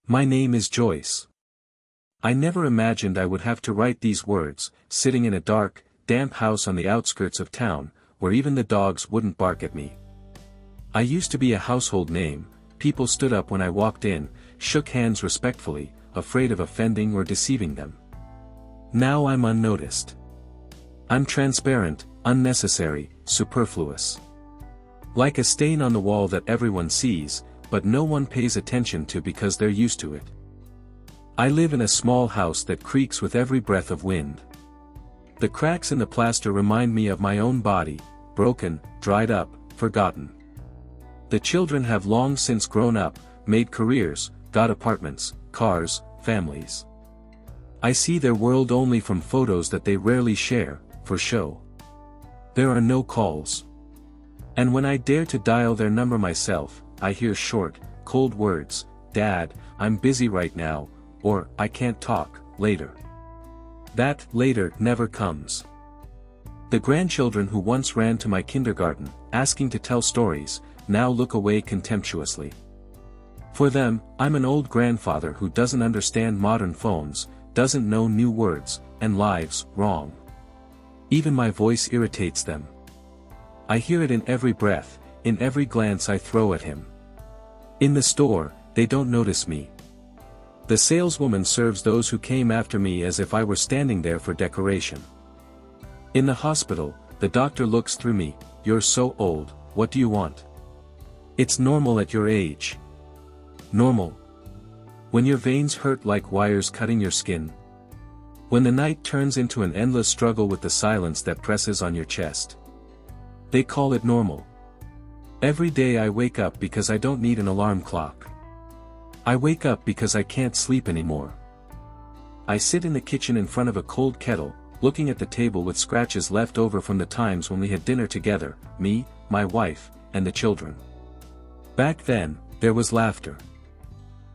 My name is Joyce. I never imagined I would have to write these words, sitting in a dark, damp house on the outskirts of town, where even the dogs wouldn't bark at me. I used to be a household name. People stood up when I walked in, shook hands respectfully, afraid of offending or deceiving them. Now I'm unnoticed. I'm transparent, unnecessary, superfluous. Like a stain on the wall that everyone sees, but no one pays attention to because they're used to it. I live in a small house that creaks with every breath of wind. The cracks in the plaster remind me of my own body, broken, dried up, forgotten. The children have long since grown up, made careers, got apartments, cars, families. I see their world only from photos that they rarely share, for show. There are no calls. And when I dare to dial their number myself, I hear short, cold words, "Dad, I'm busy right now," or "I can't talk, later." That later never comes. The grandchildren who once ran to my kindergarten, asking to tell stories, now look away contemptuously. For them, I'm an old grandfather who doesn't understand modern phones, doesn't know new words, and lives wrong. Even my voice irritates them. I hear it in every breath, in every glance I throw at him. In the store, they don't notice me. The saleswoman serves those who came after me as if I were standing there for decoration. In the hospital, the doctor looks through me. "You're so old, what do you want?" It's normal at your age. Normal. When your veins hurt like wires cutting your skin. When the night turns into an endless struggle with the silence that presses on your chest. They call it normal. Every day I wake up because I don't need an alarm clock. I wake up because I can't sleep anymore. I sit in the kitchen in front of a cold kettle, looking at the table with scratches left over from the times when we had dinner together, me, my wife, and the children. Back then, there was laughter.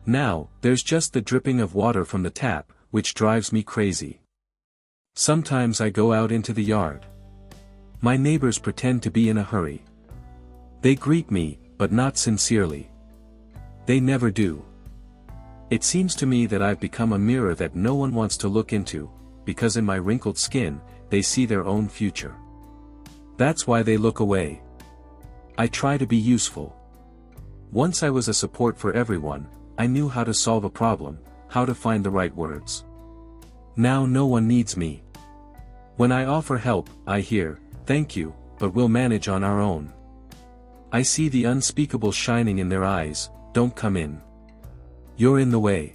Now, there's just the dripping of water from the tap, which drives me crazy. Sometimes I go out into the yard. My neighbors pretend to be in a hurry. They greet me, but not sincerely. They never do. It seems to me that I've become a mirror that no one wants to look into, because in my wrinkled skin, they see their own future. That's why they look away. I try to be useful. Once I was a support for everyone, I knew how to solve a problem, how to find the right words. Now no one needs me. When I offer help, I hear, "Thank you, but we'll manage on our own." I see the unspeakable shining in their eyes. "Don't come in. You're in the way."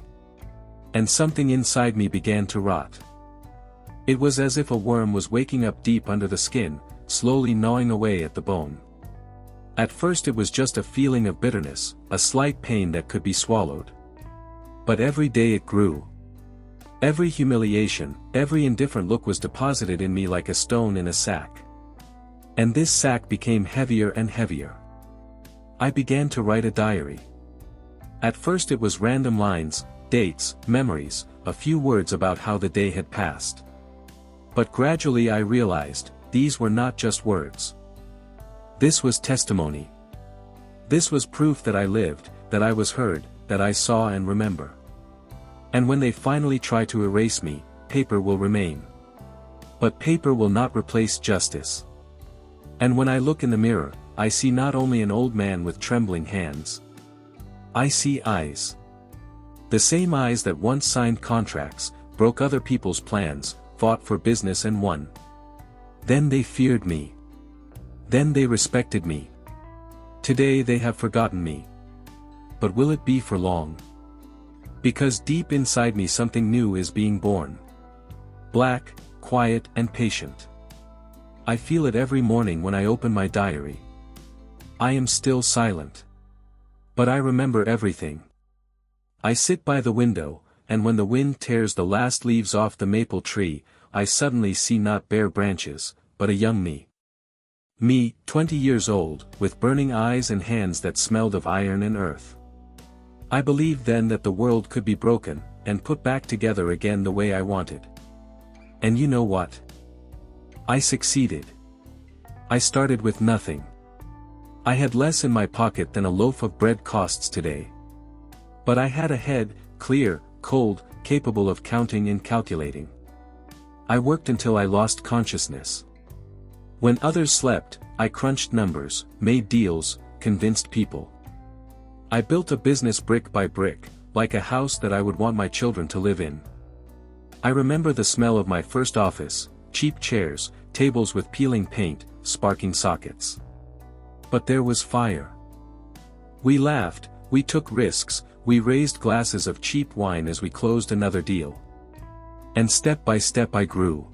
And something inside me began to rot. It was as if a worm was waking up deep under the skin, slowly gnawing away at the bone. At first it was just a feeling of bitterness, a slight pain that could be swallowed. But every day it grew. Every humiliation, every indifferent look was deposited in me like a stone in a sack. And this sack became heavier and heavier. I began to write a diary. At first it was random lines, dates, memories, a few words about how the day had passed. But gradually I realized, these were not just words. This was testimony. This was proof that I lived, that I was heard, that I saw and remember. And when they finally try to erase me, paper will remain. But paper will not replace justice. And when I look in the mirror, I see not only an old man with trembling hands. I see eyes. The same eyes that once signed contracts, broke other people's plans, fought for business and won. Then they feared me. Then they respected me. Today they have forgotten me. But will it be for long? Because deep inside me something new is being born. Black, quiet and patient. I feel it every morning when I open my diary. I am still silent. But I remember everything. I sit by the window, and when the wind tears the last leaves off the maple tree, I suddenly see not bare branches, but a young me. Me, 20 years old, with burning eyes and hands that smelled of iron and earth. I believed then that the world could be broken, and put back together again the way I wanted. And you know what? I succeeded. I started with nothing. I had less in my pocket than a loaf of bread costs today. But I had a head, clear, cold, capable of counting and calculating. I worked until I lost consciousness. When others slept, I crunched numbers, made deals, convinced people. I built a business brick by brick, like a house that I would want my children to live in. I remember the smell of my first office, cheap chairs, tables with peeling paint, sparking sockets. But there was fire. We laughed, we took risks, we raised glasses of cheap wine as we closed another deal. And step by step I grew.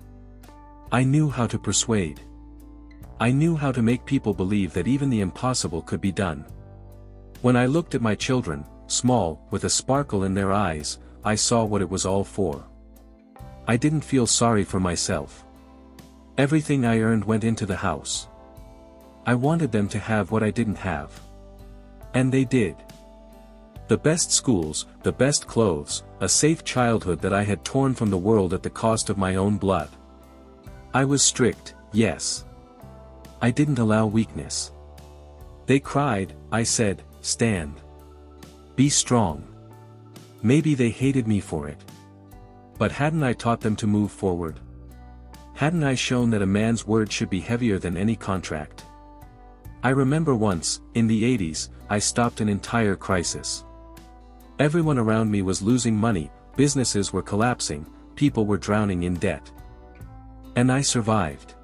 I knew how to persuade. I knew how to make people believe that even the impossible could be done. When I looked at my children, small, with a sparkle in their eyes, I saw what it was all for. I didn't feel sorry for myself. Everything I earned went into the house. I wanted them to have what I didn't have. And they did. The best schools, the best clothes, a safe childhood that I had torn from the world at the cost of my own blood. I was strict, yes. I didn't allow weakness. They cried, I said, stand. Be strong. Maybe they hated me for it. But hadn't I taught them to move forward? Hadn't I shown that a man's word should be heavier than any contract? I remember once, in the 80s, I stopped an entire crisis. Everyone around me was losing money, businesses were collapsing, people were drowning in debt. And I survived.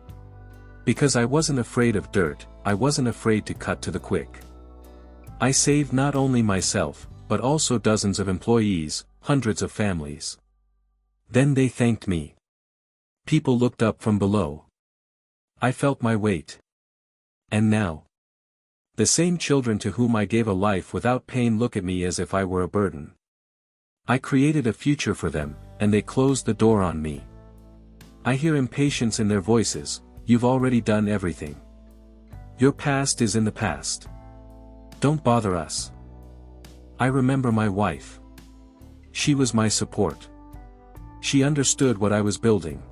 Because I wasn't afraid of dirt, I wasn't afraid to cut to the quick. I saved not only myself, but also dozens of employees, hundreds of families. Then they thanked me. People looked up from below. I felt my weight. And now? The same children to whom I gave a life without pain look at me as if I were a burden. I created a future for them, and they closed the door on me. I hear impatience in their voices, you've already done everything. Your past is in the past. Don't bother us. I remember my wife. She was my support. She understood what I was building.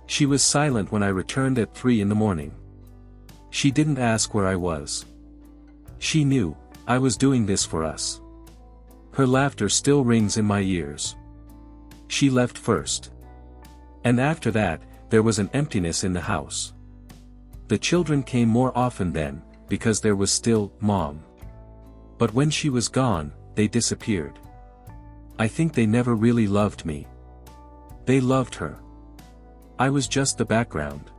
She was silent when I returned at 3 in the morning. She didn't ask where I was. She knew, I was doing this for us. Her laughter still rings in my ears. She left first. And after that, there was an emptiness in the house. The children came more often then, because there was still Mom. But when she was gone, they disappeared. I think they never really loved me. They loved her. I was just the background.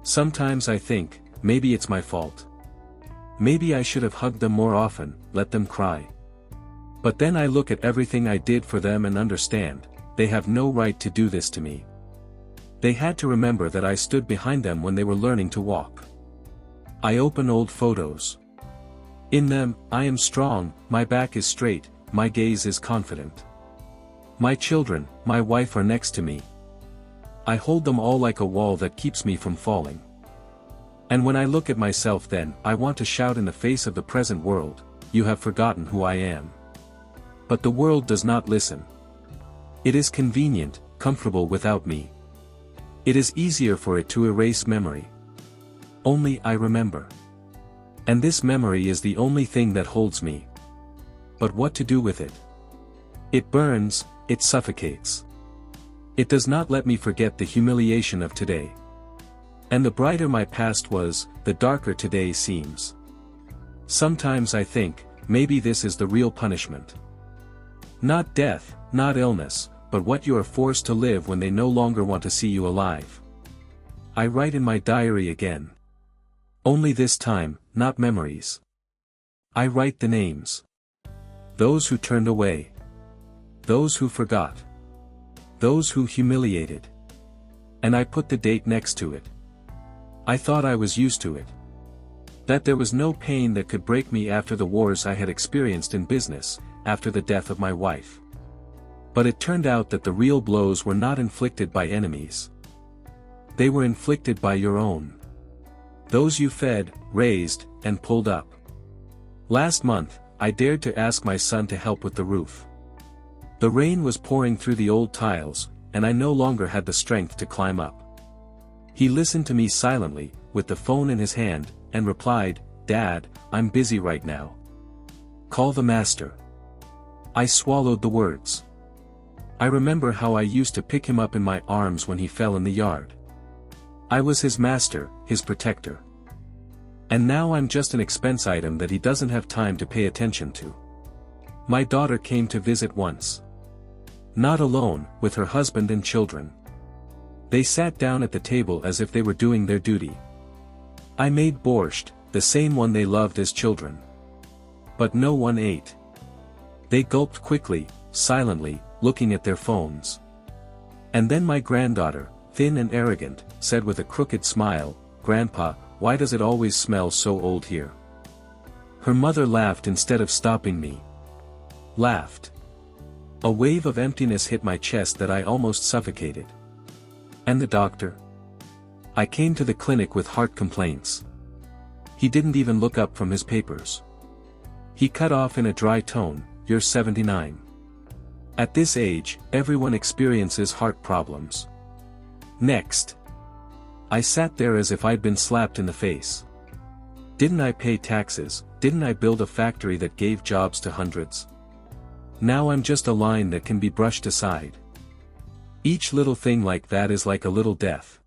Sometimes I think, maybe it's my fault. Maybe I should have hugged them more often, let them cry. But then I look at everything I did for them and understand, they have no right to do this to me. They had to remember that I stood behind them when they were learning to walk. I open old photos. In them, I am strong, my back is straight, my gaze is confident. My children, my wife are next to me. I hold them all like a wall that keeps me from falling. And when I look at myself then, I want to shout in the face of the present world, you have forgotten who I am. But the world does not listen. It is convenient, comfortable without me. It is easier for it to erase memory. Only I remember. And this memory is the only thing that holds me. But what to do with it? It burns, it suffocates. It does not let me forget the humiliation of today. And the brighter my past was, the darker today seems. Sometimes I think, maybe this is the real punishment. Not death, not illness, but what you are forced to live when they no longer want to see you alive. I write in my diary again. Only this time, not memories. I write the names. Those who turned away. Those who forgot. Those who humiliated. And I put the date next to it. I thought I was used to it. That there was no pain that could break me after the wars I had experienced in business, after the death of my wife. But it turned out that the real blows were not inflicted by enemies. They were inflicted by your own. Those you fed, raised, and pulled up. Last month, I dared to ask my son to help with the roof. The rain was pouring through the old tiles, and I no longer had the strength to climb up. He listened to me silently, with the phone in his hand, and replied, "Dad, I'm busy right now. Call the master." I swallowed the words. I remember how I used to pick him up in my arms when he fell in the yard. I was his master, his protector. And now I'm just an expense item that he doesn't have time to pay attention to. My daughter came to visit once. Not alone, with her husband and children. They sat down at the table as if they were doing their duty. I made borscht, the same one they loved as children. But no one ate. They gulped quickly, silently, looking at their phones. And then my granddaughter, thin and arrogant, said with a crooked smile, "Grandpa, why does it always smell so old here?" Her mother laughed instead of stopping me. Laughed. A wave of emptiness hit my chest that I almost suffocated. And the doctor? I came to the clinic with heart complaints. He didn't even look up from his papers. He cut off in a dry tone, "You're 79. At this age, everyone experiences heart problems. Next." I sat there as if I'd been slapped in the face. Didn't I pay taxes? Didn't I build a factory that gave jobs to hundreds? Now I'm just a line that can be brushed aside. Each little thing like that is like a little death.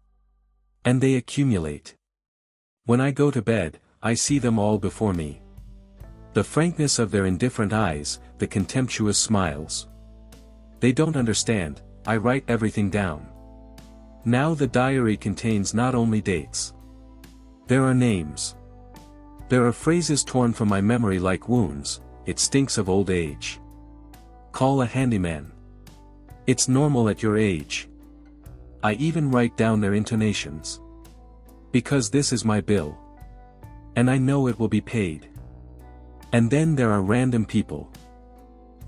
And they accumulate. When I go to bed, I see them all before me. The frankness of their indifferent eyes, the contemptuous smiles. They don't understand. I write everything down. Now the diary contains not only dates. There are names. There are phrases torn from my memory like wounds. "It stinks of old age. Call a handyman. It's normal at your age." I even write down their intonations. Because this is my bill. And I know it will be paid. And then there are random people.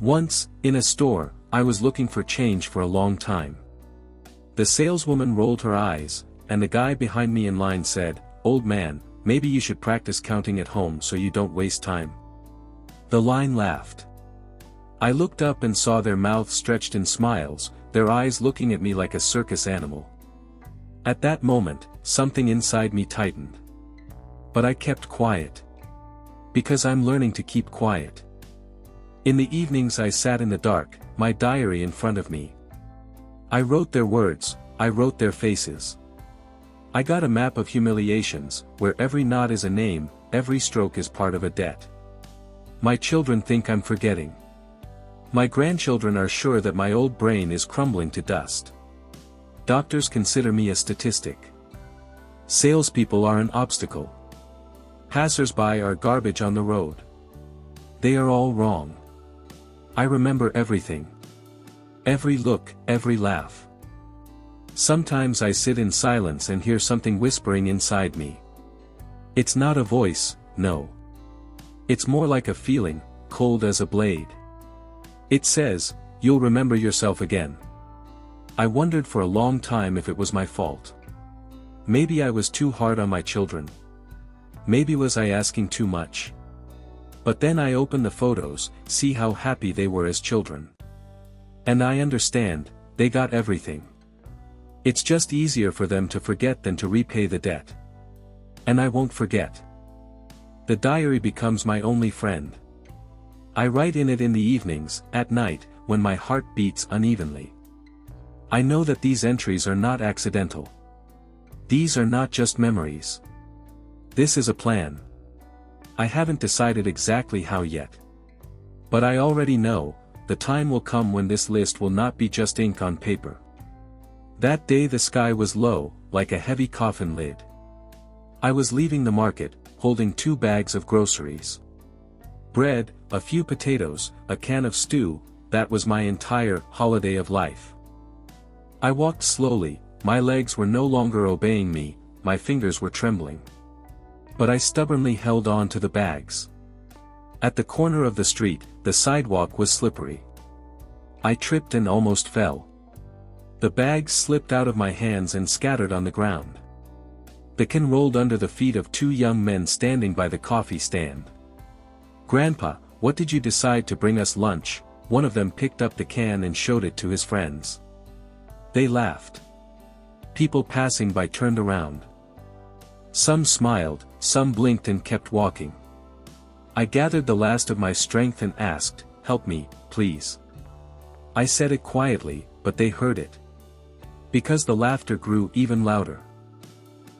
Once, in a store, I was looking for change for a long time. The saleswoman rolled her eyes, and the guy behind me in line said, "Old man, maybe you should practice counting at home so you don't waste time." The line laughed. I looked up and saw their mouths stretched in smiles, their eyes looking at me like a circus animal. At that moment, something inside me tightened. But I kept quiet. Because I'm learning to keep quiet. In the evenings I sat in the dark, my diary in front of me. I wrote their words, I wrote their faces. I got a map of humiliations, where every knot is a name, every stroke is part of a debt. My children think I'm forgetting. My grandchildren are sure that my old brain is crumbling to dust. Doctors consider me a statistic. Salespeople are an obstacle. Passers-by are garbage on the road. They are all wrong. I remember everything. Every look, every laugh. Sometimes I sit in silence and hear something whispering inside me. It's not a voice, no. It's more like a feeling, cold as a blade. It says, "You'll remember yourself again." I wondered for a long time if it was my fault. Maybe I was too hard on my children. Maybe was I asking too much. But then I open the photos, see how happy they were as children. And I understand, they got everything. It's just easier for them to forget than to repay the debt. And I won't forget. The diary becomes my only friend. I write in it in the evenings, at night, when my heart beats unevenly. I know that these entries are not accidental. These are not just memories. This is a plan. I haven't decided exactly how yet. But I already know, the time will come when this list will not be just ink on paper. That day the sky was low, like a heavy coffin lid. I was leaving the market, holding 2 bags of groceries. Bread, a few potatoes, a can of stew, that was my entire holiday of life. I walked slowly, my legs were no longer obeying me, my fingers were trembling. But I stubbornly held on to the bags. At the corner of the street, the sidewalk was slippery. I tripped and almost fell. The bags slipped out of my hands and scattered on the ground. The can rolled under the feet of 2 young men standing by the coffee stand. "Grandpa, what did you decide to bring us lunch?" One of them picked up the can and showed it to his friends. They laughed. People passing by turned around. Some smiled, some blinked and kept walking. I gathered the last of my strength and asked, help me, please." I said it quietly, but they heard it. Because the laughter grew even louder.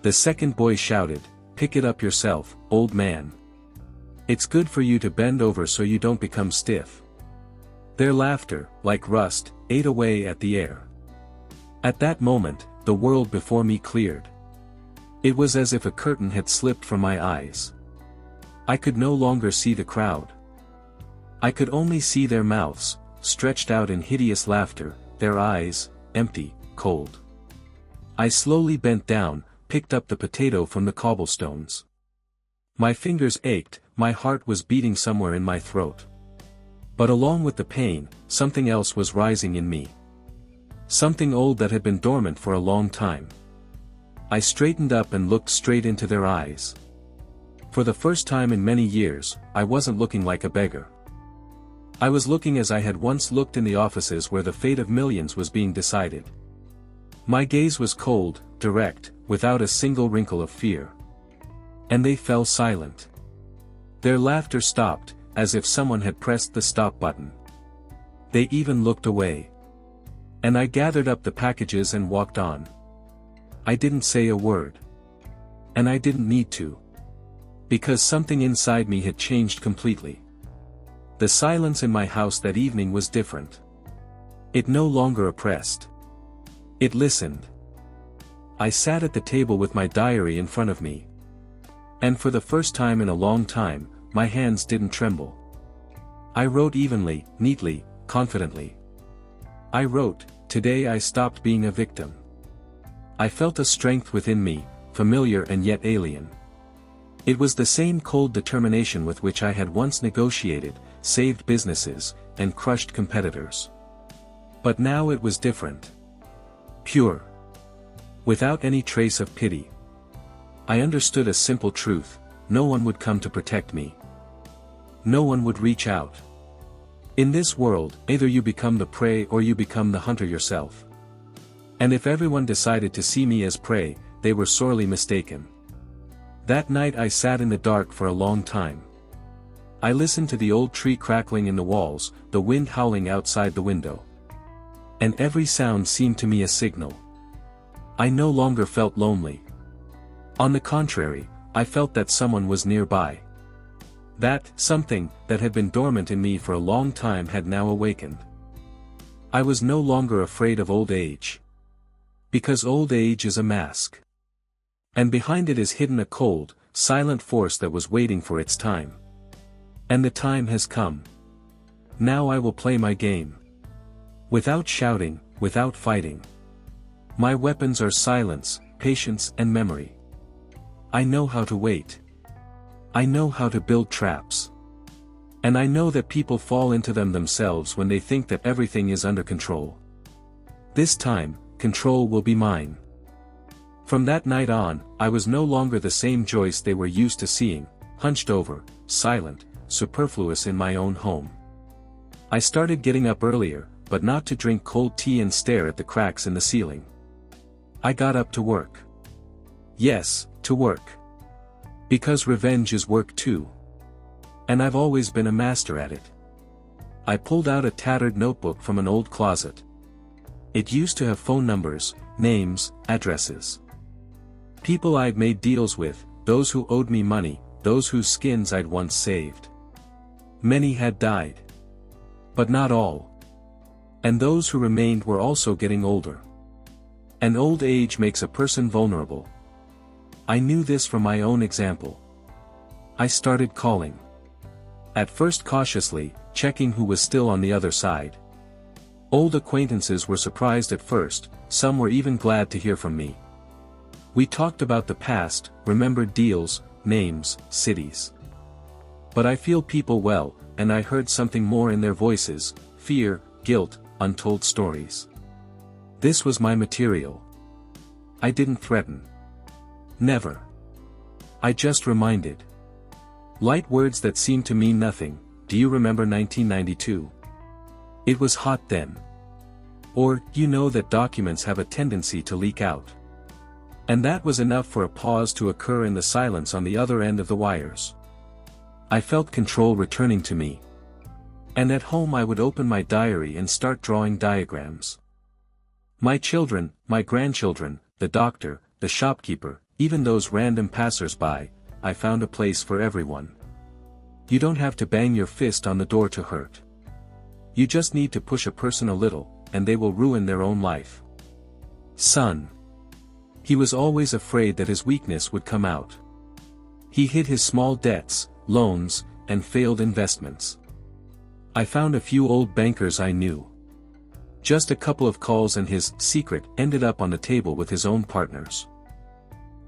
The second boy shouted, "Pick it up yourself, old man. It's good for you to bend over so you don't become stiff." Their laughter, like rust, ate away at the air. At that moment, the world before me cleared. It was as if a curtain had slipped from my eyes. I could no longer see the crowd. I could only see their mouths, stretched out in hideous laughter, their eyes, empty, cold. I slowly bent down, picked up the potato from the cobblestones. My fingers ached, my heart was beating somewhere in my throat. But along with the pain, something else was rising in me. Something old that had been dormant for a long time. I straightened up and looked straight into their eyes. For the first time in many years, I wasn't looking like a beggar. I was looking as I had once looked in the offices where the fate of millions was being decided. My gaze was cold, direct, without a single wrinkle of fear. And they fell silent. Their laughter stopped, as if someone had pressed the stop button. They even looked away. And I gathered up the packages and walked on. I didn't say a word. And I didn't need to. Because something inside me had changed completely. The silence in my house that evening was different. It no longer oppressed. It listened. I sat at the table with my diary in front of me. And for the first time in a long time, my hands didn't tremble. I wrote evenly, neatly, confidently. I wrote, "Today I stopped being a victim." I felt a strength within me, familiar and yet alien. It was the same cold determination with which I had once negotiated, saved businesses, and crushed competitors. But now it was different. Pure. Without any trace of pity. I understood a simple truth: no one would come to protect me. No one would reach out. In this world, either you become the prey or you become the hunter yourself. And if everyone decided to see me as prey, they were sorely mistaken. That night I sat in the dark for a long time. I listened to the old tree crackling in the walls, the wind howling outside the window. And every sound seemed to me a signal. I no longer felt lonely. On the contrary, I felt that someone was nearby. That something that had been dormant in me for a long time had now awakened. I was no longer afraid of old age. Because old age is a mask. And behind it is hidden a cold, silent force that was waiting for its time. And the time has come. Now I will play my game. Without shouting, without fighting. My weapons are silence, patience and memory. I know how to wait. I know how to build traps. And I know that people fall into them themselves when they think that everything is under control. This time, control will be mine. From that night on, I was no longer the same Joyce they were used to seeing, hunched over, silent, superfluous in my own home. I started getting up earlier, but not to drink cold tea and stare at the cracks in the ceiling. I got up to work. Yes, to work. Because revenge is work too. And I've always been a master at it. I pulled out a tattered notebook from an old closet. It used to have phone numbers, names, addresses. People I'd made deals with, those who owed me money, those whose skins I'd once saved. Many had died. But not all. And those who remained were also getting older. And old age makes a person vulnerable. I knew this from my own example. I started calling. At first cautiously, checking who was still on the other side. Old acquaintances were surprised at first, some were even glad to hear from me. We talked about the past, remembered deals, names, cities. But I feel people well, and I heard something more in their voices: fear, guilt, untold stories. This was my material. I didn't threaten. Never. I just reminded. Light words that seemed to mean nothing. Do you remember 1992? It was hot then. Or, you know that documents have a tendency to leak out. And that was enough for a pause to occur in the silence on the other end of the wires. I felt control returning to me. And at home I would open my diary and start drawing diagrams. My children, my grandchildren, the doctor, the shopkeeper, even those random passers-by, I found a place for everyone. You don't have to bang your fist on the door to hurt. You just need to push a person a little, and they will ruin their own life. Son. He was always afraid that his weakness would come out. He hid his small debts, loans, and failed investments. I found a few old bankers I knew. Just a couple of calls and his secret ended up on the table with his own partners.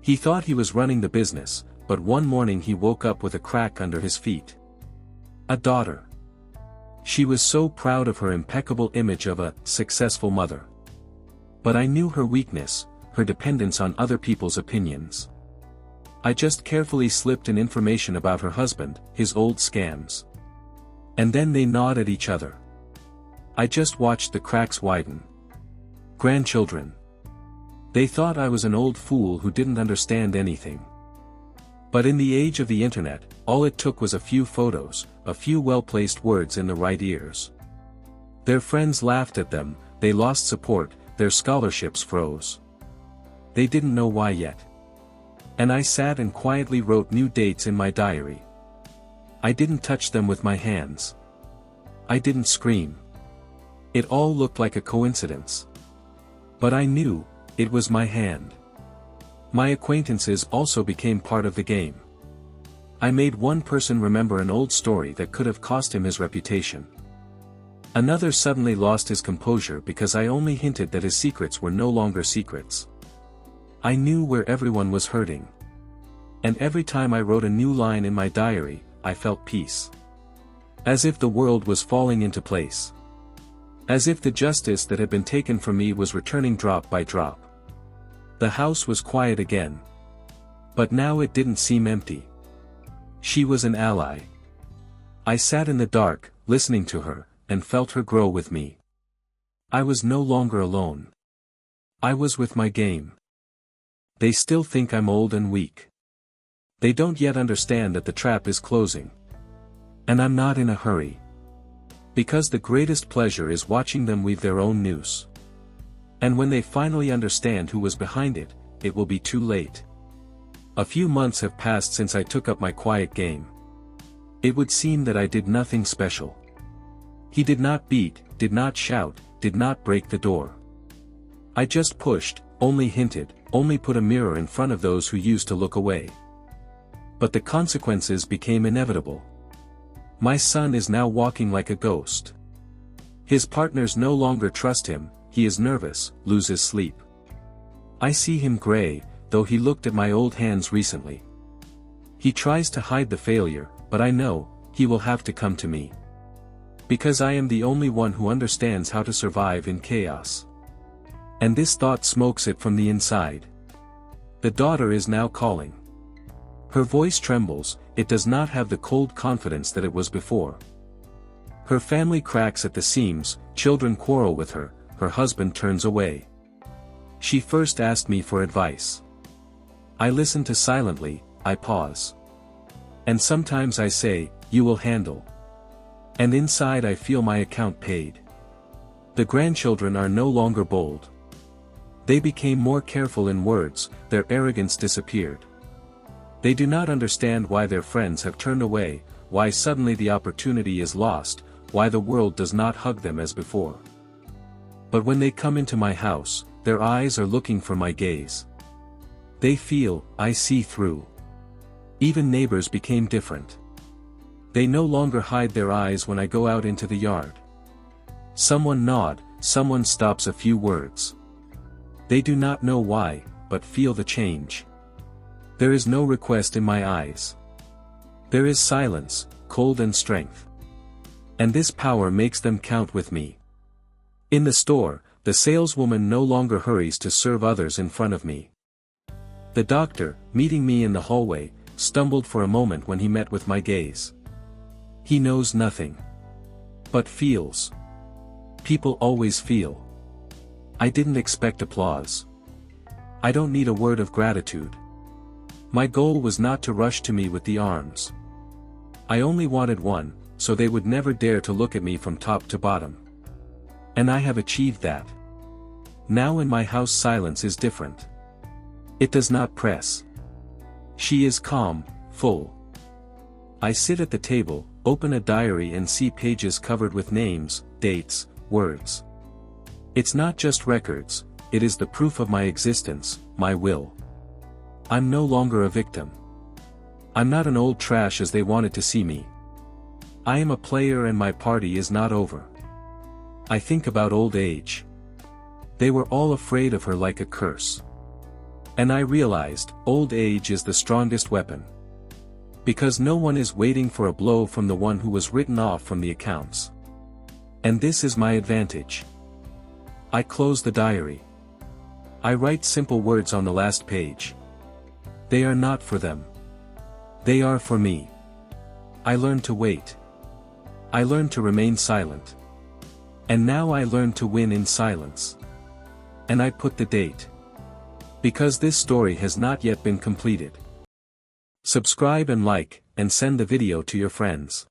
He thought he was running the business, but one morning he woke up with a crack under his feet. A daughter. She was so proud of her impeccable image of a successful mother. But I knew her weakness, her dependence on other people's opinions. I just carefully slipped in information about her husband, his old scams. And then they gnawed at each other. I just watched the cracks widen. Grandchildren. They thought I was an old fool who didn't understand anything. But in the age of the internet, all it took was a few photos, a few well-placed words in the right ears. Their friends laughed at them, they lost support, their scholarships froze. They didn't know why yet. And I sat and quietly wrote new dates in my diary. I didn't touch them with my hands. I didn't scream. It all looked like a coincidence. But I knew, it was my hand. My acquaintances also became part of the game. I made one person remember an old story that could have cost him his reputation. Another suddenly lost his composure because I only hinted that his secrets were no longer secrets. I knew where everyone was hurting. And every time I wrote a new line in my diary, I felt peace. As if the world was falling into place. As if the justice that had been taken from me was returning drop by drop. The house was quiet again. But now it didn't seem empty. She was an ally. I sat in the dark, listening to her, and felt her grow with me. I was no longer alone. I was with my game. They still think I'm old and weak. They don't yet understand that the trap is closing. And I'm not in a hurry. Because the greatest pleasure is watching them weave their own noose. And when they finally understand who was behind it, it will be too late. A few months have passed since I took up my quiet game. It would seem that I did nothing special. He did not beat, did not shout, did not break the door. I just pushed, only hinted, only put a mirror in front of those who used to look away. But the consequences became inevitable. My son is now walking like a ghost. His partners no longer trust him, he is nervous, loses sleep. I see him gray, though he looked at my old hands recently. He tries to hide the failure, but I know, he will have to come to me. Because I am the only one who understands how to survive in chaos. And this thought smokes it from the inside. The daughter is now calling. Her voice trembles, it does not have the cold confidence that it was before. Her family cracks at the seams, children quarrel with her, her husband turns away. She first asked me for advice. I listen to silently, I pause. And sometimes I say, you will handle. And inside I feel my account paid. The grandchildren are no longer bold. They became more careful in words, their arrogance disappeared. They do not understand why their friends have turned away, why suddenly the opportunity is lost, why the world does not hug them as before. But when they come into my house, their eyes are looking for my gaze. They feel, I see through. Even neighbors became different. They no longer hide their eyes when I go out into the yard. Someone nod, someone stops a few words. They do not know why, but feel the change. There is no request in my eyes. There is silence, cold and strength. And this power makes them count with me. In the store, the saleswoman no longer hurries to serve others in front of me. The doctor, meeting me in the hallway, stumbled for a moment when he met with my gaze. He knows nothing. But feels. People always feel. I didn't expect applause. I don't need a word of gratitude. My goal was not to rush to me with the arms. I only wanted one, so they would never dare to look at me from top to bottom. And I have achieved that. Now in my house silence is different. It does not press. She is calm, full. I sit at the table, open a diary and see pages covered with names, dates, words. It's not just records, it is the proof of my existence, my will. I'm no longer a victim. I'm not an old trash as they wanted to see me. I am a player and my party is not over. I think about old age. They were all afraid of her like a curse. And I realized, old age is the strongest weapon. Because no one is waiting for a blow from the one who was written off from the accounts. And this is my advantage. I close the diary. I write simple words on the last page. They are not for them. They are for me. I learned to wait. I learned to remain silent. And now I learn to win in silence. And I put the date. Because this story has not yet been completed. Subscribe and like, and send the video to your friends.